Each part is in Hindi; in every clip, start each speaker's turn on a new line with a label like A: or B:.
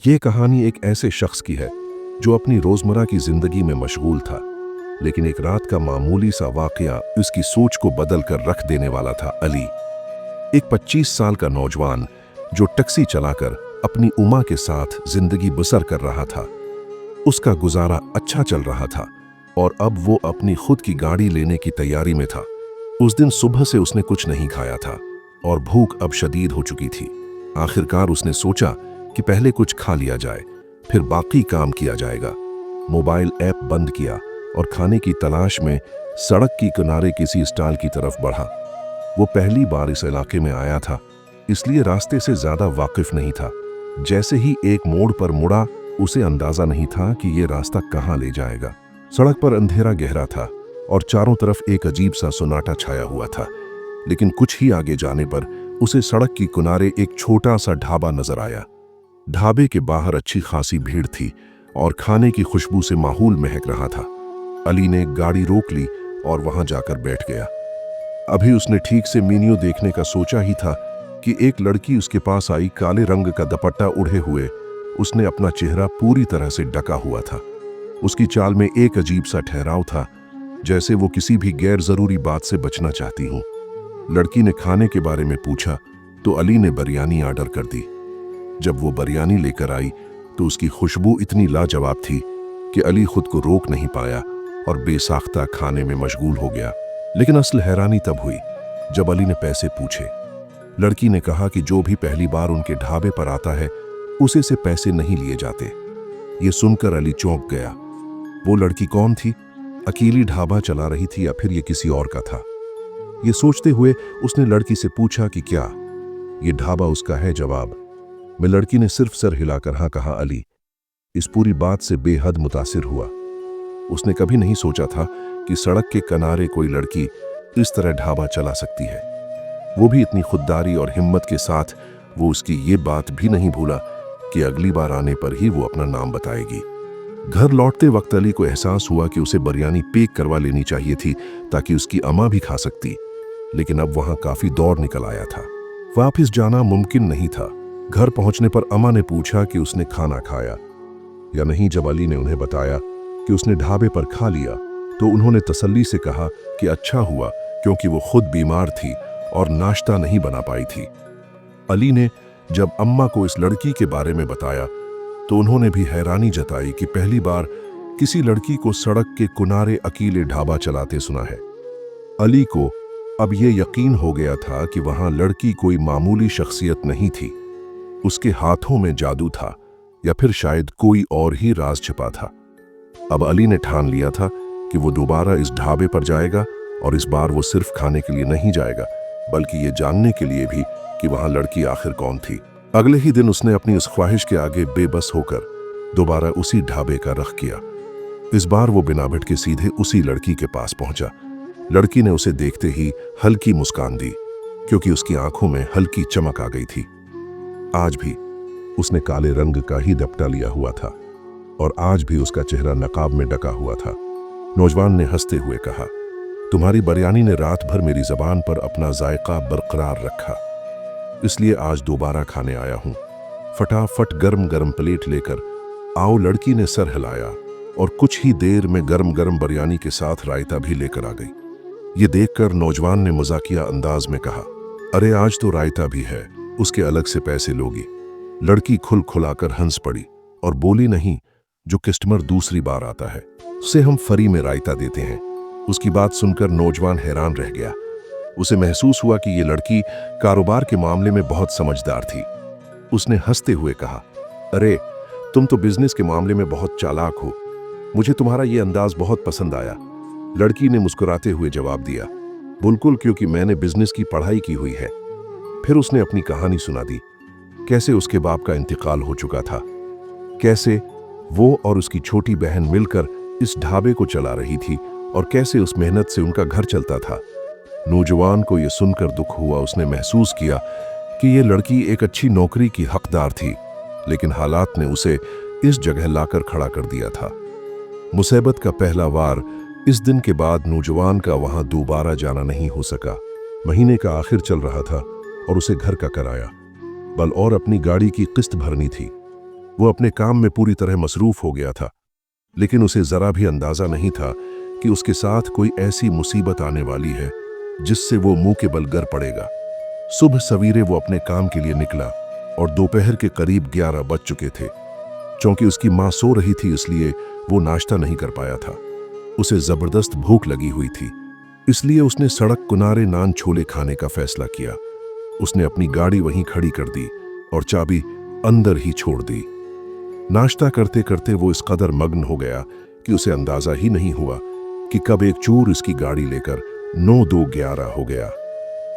A: ये कहानी एक ऐसे शख्स की है जो अपनी रोजमर्रा की जिंदगी में मशगूल था, लेकिन एक रात का मामूली सा वाकया उसकी सोच को बदल कर रख देने वाला था। अली, एक 25 साल का नौजवान जो टैक्सी चलाकर अपनी उमा के साथ जिंदगी बसर कर रहा था। उसका गुजारा अच्छा चल रहा था और अब वो अपनी खुद की गाड़ी लेने की तैयारी में था। उस दिन सुबह से उसने कुछ नहीं खाया था और भूख अब शदीद हो चुकी थी। आखिरकार उसने सोचा कि पहले कुछ खा लिया जाए, फिर बाकी काम किया जाएगा। मोबाइल ऐप बंद किया और खाने की तलाश में सड़क के किनारे किसी स्टॉल की तरफ बढ़ा। वो पहली बार इस इलाके में आया था, इसलिए रास्ते से ज्यादा वाकिफ नहीं था। जैसे ही एक मोड़ पर मुड़ा, उसे अंदाजा नहीं था कि ये रास्ता कहाँ ले जाएगा। सड़क पर अंधेरा गहरा था और चारों तरफ एक अजीब सा सन्नाटा छाया हुआ था। लेकिन कुछ ही आगे जाने पर उसे सड़क के किनारे एक छोटा सा ढाबा नजर आया। ढाबे के बाहर अच्छी खासी भीड़ थी और खाने की खुशबू से माहौल महक रहा था। अली ने गाड़ी रोक ली और वहां जाकर बैठ गया। अभी उसने ठीक से मेन्यू देखने का सोचा ही था कि एक लड़की उसके पास आई। काले रंग का दुपट्टा ओढ़े हुए उसने अपना चेहरा पूरी तरह से ढका हुआ था। उसकी चाल में एक अजीब सा ठहराव था, जैसे वो किसी भी गैर जरूरी बात से बचना चाहती हो। लड़की ने खाने के बारे में पूछा तो अली ने बिरयानी ऑर्डर कर दी। जब वो बिरयानी लेकर आई तो उसकी खुशबू इतनी लाजवाब थी कि अली खुद को रोक नहीं पाया और बेसाख्ता खाने में मशगूल हो गया। लेकिन असल हैरानी तब हुई जब अली ने पैसे पूछे। लड़की ने कहा कि जो भी पहली बार उनके ढाबे पर आता है उसे से पैसे नहीं लिए जाते। ये सुनकर अली चौंक गया। वो लड़की कौन थी? अकेली ढाबा चला रही थी या फिर ये किसी और का था? ये सोचते हुए उसने लड़की से पूछा कि क्या ये ढाबा उसका है। जवाब में लड़की ने सिर्फ सर हिलाकर हाँ कहा। अली इस पूरी बात से बेहद मुतासिर हुआ। उसने कभी नहीं सोचा था कि सड़क के किनारे कोई लड़की इस तरह ढाबा चला सकती है, वो भी इतनी खुददारी और हिम्मत के साथ। वो उसकी ये बात भी नहीं भूला कि अगली बार आने पर ही वो अपना नाम बताएगी। घर लौटते वक्त अली को एहसास हुआ कि उसे बिरयानी पैक करवा लेनी चाहिए थी ताकि उसकी अम्मा भी खा सकती, लेकिन अब वहां काफी दौड़ निकल आया था। वापिस जाना मुमकिन नहीं था। घर पहुंचने पर अम्मा ने पूछा कि उसने खाना खाया या नहीं। जब अली ने उन्हें बताया कि उसने ढाबे पर खा लिया तो उन्होंने तसल्ली से कहा कि अच्छा हुआ, क्योंकि वो खुद बीमार थी और नाश्ता नहीं बना पाई थी। अली ने जब अम्मा को इस लड़की के बारे में बताया तो उन्होंने भी हैरानी जताई कि पहली बार किसी लड़की को सड़क के किनारे अकेले ढाबा चलाते सुना है। अली को अब ये यकीन हो गया था कि वहां लड़की कोई मामूली शख्सियत नहीं थी। उसके हाथों में जादू था या फिर शायद कोई और ही राज छिपा था। अब अली ने ठान लिया था कि वो दोबारा इस ढाबे पर जाएगा और इस बार वो सिर्फ खाने के लिए नहीं जाएगा, बल्कि ये जानने के लिए भी कि वहां लड़की आखिर कौन थी। अगले ही दिन उसने अपनी उस ख्वाहिश के आगे बेबस होकर दोबारा उसी ढाबे का रख किया। इस बार वो बिना भटके सीधे उसी लड़की के पास पहुंचा। लड़की ने उसे देखते ही हल्की मुस्कान दी, क्योंकि उसकी आंखों में हल्की चमक आ गई थी। आज भी उसने काले रंग का ही दुपट्टा लिया हुआ था और आज भी उसका चेहरा नकाब में ढका हुआ था। नौजवान ने हंसते हुए कहा, तुम्हारी बिरयानी ने रात भर मेरी जबान पर अपना जायका बरकरार रखा, इसलिए आज दोबारा खाने आया हूं। फटाफट गर्म गर्म प्लेट लेकर आओ। लड़की ने सर हिलाया और कुछ ही देर में गर्म गर्म बिरयानी के साथ रायता भी लेकर आ गई। ये देखकर नौजवान ने मजाकिया अंदाज में कहा, अरे आज तो रायता भी है, उसके अलग से पैसे लोगी? लड़की खुल खुलाकर हंस पड़ी और बोली, नहीं, जो कस्टमर दूसरी बार आता है उसे हम फ्री में रायता देते हैं। उसकी बात सुनकर नौजवान हैरान रह गया। उसे महसूस हुआ कि ये लड़की कारोबार के मामले में बहुत समझदार थी। उसने हंसते हुए कहा, अरे तुम तो बिजनेस के मामले में बहुत चालाक हो, मुझे तुम्हारा ये अंदाज बहुत पसंद आया। लड़की ने मुस्कुराते हुए जवाब दिया, बिल्कुल, क्योंकि मैंने बिजनेस की पढ़ाई की हुई है। फिर उसने अपनी कहानी सुना दी, कैसे उसके बाप का इंतकाल हो चुका था, कैसे वो और उसकी छोटी बहन मिलकर इस ढाबे को चला रही थी और कैसे उस मेहनत से उनका घर चलता था। नौजवान को यह सुनकर दुख हुआ। उसने महसूस किया कि यह लड़की एक अच्छी नौकरी की हकदार थी, लेकिन हालात ने उसे इस जगह लाकर खड़ा कर दिया था। मुसीबत का पहला वार इस दिन के बाद नौजवान का वहां दोबारा जाना नहीं हो सका। महीने का आखिर चल रहा था और उसे घर का किराया, बल और अपनी गाड़ी की किस्त भरनी थी। वो अपने काम में पूरी तरह मसरूफ हो गया था, लेकिन उसे जरा भी अंदाजा नहीं था कि उसके साथ कोई ऐसी मुसीबत आने वाली है जिससे वो मुंह के बल गिर पड़ेगा। सुबह सवेरे वो अपने काम के लिए निकला और दोपहर के करीब 11 बज चुके थे। चूंकि उसकी मां सो रही थी इसलिए वो नाश्ता नहीं कर पाया था। उसे जबरदस्त भूख लगी हुई थी, इसलिए उसने सड़क किनारे नान छोले खाने का फैसला किया। उसने अपनी गाड़ी वहीं खड़ी कर दी और चाबी अंदर ही छोड़ दी। नाश्ता करते करते वो इस कदर मग्न हो गया कि उसे अंदाजा ही नहीं हुआ कि कब एक चोर इसकी गाड़ी लेकर 9-2-11 हो गया।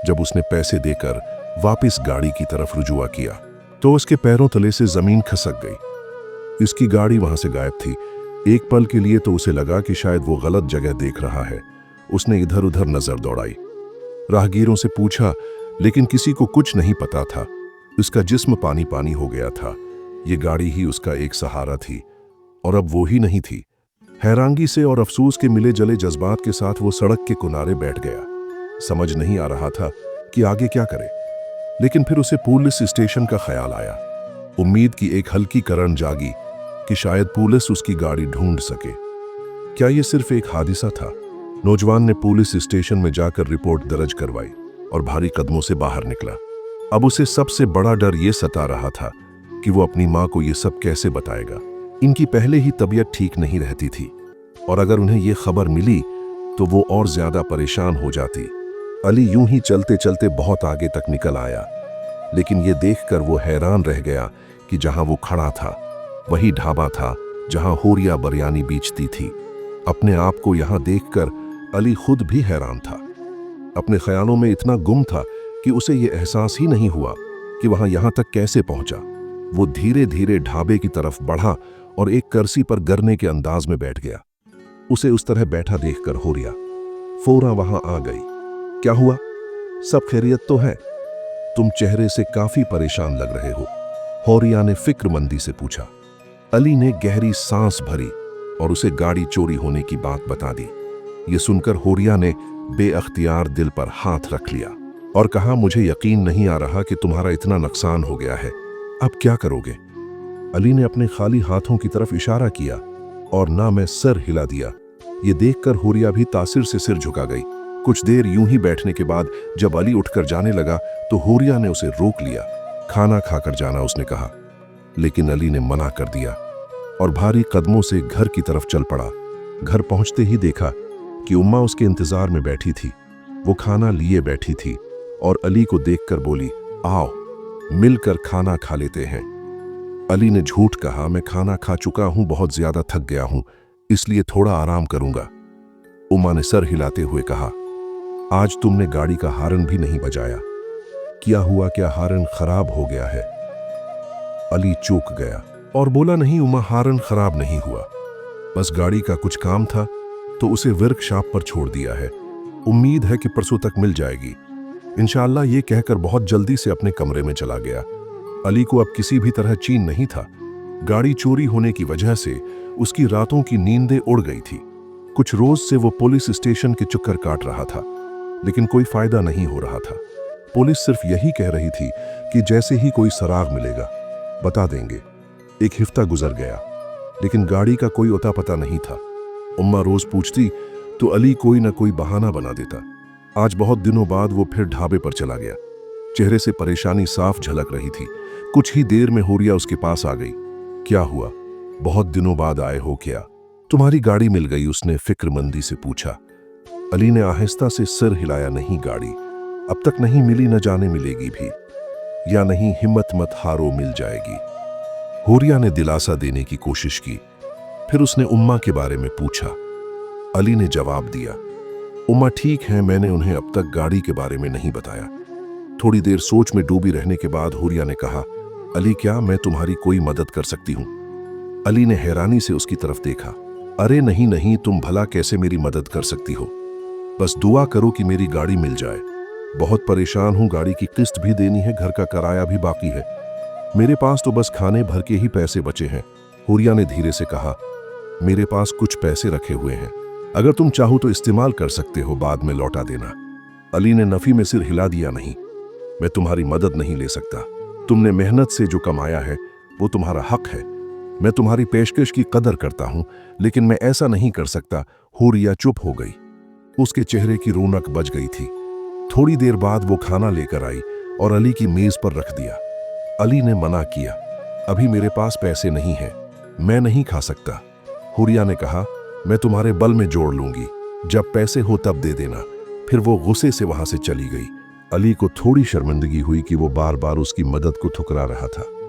A: जब उसने पैसे देकर वापस गाड़ी की तरफ रुजुआ किया तो उसके पैरों तले से जमीन खसक गई। इसकी गाड़ी वहां से गायब थी। एक पल के लिए तो उसे लगा कि शायद वो गलत जगह देख रहा है। उसने इधर उधर नजर दौड़ाई, राहगीरों से पूछा, लेकिन किसी को कुछ नहीं पता था। उसका जिस्म पानी पानी हो गया था। ये गाड़ी ही उसका एक सहारा थी और अब वो ही नहीं थी। हैरानगी से और अफसोस के मिले जले जज्बात के साथ वो सड़क के किनारे बैठ गया। समझ नहीं आ रहा था कि आगे क्या करे, लेकिन फिर उसे पुलिस स्टेशन का ख्याल आया। उम्मीद की एक हल्की करन जागी कि शायद पुलिस उसकी गाड़ी ढूंढ सके। क्या ये सिर्फ एक हादसा था? नौजवान ने पुलिस स्टेशन में जाकर रिपोर्ट दर्ज करवाई और भारी कदमों से बाहर निकला। अब उसे सबसे बड़ा डर ये सता रहा था कि वो अपनी मां को ये सब कैसे बताएगा। इनकी पहले ही तबीयत ठीक नहीं रहती थी और अगर उन्हें ये खबर मिली तो वो और ज्यादा परेशान हो जाती। अली यूं ही चलते चलते बहुत आगे तक निकल आया, लेकिन ये देखकर वो हैरान रह गया कि जहां वो खड़ा था वही ढाबा था जहां होरिया बिरयानी बेचती थी। अपने आप को यहां देखकर अली खुद भी हैरान था। अपने ख्यालों में इतना गुम था कि उसे ये एहसास ही नहीं हुआ कि वहां यहां तक कैसे पहुंचा। वो धीरे धीरे ढाबे की तरफ बढ़ा और एक कुर्सी पर गिरने के अंदाज में बैठ गया। उसे उस तरह बैठा देखकर होरिया फौरन वहां आ गई। क्या हुआ? सब खैरियत तो है? तुम चेहरे से काफी परेशान लग रहे हो, होरिया ने फिक्रमंदी से पूछा। अली ने गहरी सांस भरी और उसे गाड़ी चोरी होने की बात बता दी। ये सुनकर होरिया ने बेअख्तियार दिल पर हाथ रख लिया और कहा, मुझे यकीन नहीं आ रहा कि तुम्हारा इतना नुकसान हो गया है। अब क्या करोगे? अली ने अपने खाली हाथों की तरफ इशारा किया और ना मैं सर हिला दिया। ये देखकर होरिया भी तासिर से सिर झुका गई। कुछ देर यूं ही बैठने के बाद जब अली उठकर जाने लगा तो होरिया ने उसे रोक लिया। खाना खाकर जाना उसने कहा, लेकिन अली ने मना कर दिया और भारी कदमों से घर की तरफ चल पड़ा। घर पहुंचते ही देखा कि उम्मा उसके इंतजार में बैठी थी। वो खाना लिए बैठी थी और अली को देखकर बोली, आओ मिलकर खाना खा लेते हैं। अली ने झूठ कहा, मैं खाना खा चुका हूं, बहुत ज्यादा थक गया हूं, इसलिए थोड़ा आराम करूंगा। उम्मा ने सर हिलाते हुए कहा, आज तुमने गाड़ी का हारन भी नहीं बजाया। क्या हुआ? क्या हारन खराब हो गया है? अली चौंक गया और बोला, नहीं उम्मा, हारन खराब नहीं हुआ, बस गाड़ी का कुछ काम था तो उसे वर्कशॉप पर छोड़ दिया है। उम्मीद है कि परसों तक मिल जाएगी इंशाअल्लाह। ये कहकर बहुत जल्दी से अपने कमरे में चला गया। अली को अब किसी भी तरह चैन नहीं था। गाड़ी चोरी होने की वजह से उसकी रातों की नींदें उड़ गई थी। कुछ रोज से वो पुलिस स्टेशन के चक्कर काट रहा था, लेकिन कोई फायदा नहीं हो रहा था। पुलिस सिर्फ यही कह रही थी कि जैसे ही कोई सराग मिलेगा बता देंगे। एक हफ्ता गुजर गया, लेकिन गाड़ी का कोई अता पता नहीं था। उम्मा रोज पूछती तो अली कोई ना कोई बहाना बना देता। आज बहुत दिनों बाद वो फिर ढाबे पर चला गया। चेहरे से परेशानी साफ झलक रही थी। कुछ ही देर में होरिया उसके पास आ गई। क्या हुआ? बहुत दिनों बाद आए हो क्या? तुम्हारी गाड़ी मिल गई, उसने फिक्रमंदी से पूछा। अली ने आहिस्ता से सिर हिलाया, नहीं, गाड़ी अब तक नहीं मिली, न जाने मिलेगी भी या नहीं, हिम्मत मत हारो, मिल जाएगी। होरिया ने दिलासा देने की कोशिश की। फिर उसने उम्मा के बारे में पूछा। अली ने जवाब दिया, उम्मा ठीक है, मैंने उन्हें अब तक गाड़ी के बारे में नहीं बताया। थोड़ी देर सोच में डूबी रहने के बाद होरिया ने कहा, अली क्या मैं तुम्हारी कोई मदद कर सकती हूं? अली ने हैरानी से उसकी तरफ देखा। अरे नहीं नहीं, तुम भला कैसे मेरी मदद कर सकती हो? बस दुआ करो कि मेरी गाड़ी मिल जाए। बहुत परेशान हूं, गाड़ी की किस्त भी देनी है, घर का किराया भी बाकी है। मेरे पास तो बस खाने भर के ही पैसे बचे हैं। होरिया ने धीरे से कहा, मेरे पास कुछ पैसे रखे हुए हैं, अगर तुम चाहो तो इस्तेमाल कर सकते हो, बाद में लौटा देना। अली ने नफी में सिर हिला दिया, नहीं, मैं तुम्हारी मदद नहीं ले सकता। तुमने मेहनत से जो कमाया है वो तुम्हारा हक है, मैं तुम्हारी पेशकश की कदर करता हूं, लेकिन मैं ऐसा नहीं कर सकता। हुरिया चुप हो गई। उसके चेहरे की रौनक बच गई थी। थोड़ी देर बाद वो खाना लेकर आई और अली की मेज पर रख दिया। अली ने मना किया, अभी मेरे पास पैसे नहीं हैं, मैं नहीं खा सकता। हुरिया ने कहा, मैं तुम्हारे बल में जोड़ लूंगी, जब पैसे हो तब दे देना। फिर वो गुस्से से वहां से चली गई। अली को थोड़ी शर्मिंदगी हुई कि वो बार बार उसकी मदद को ठुकरा रहा था।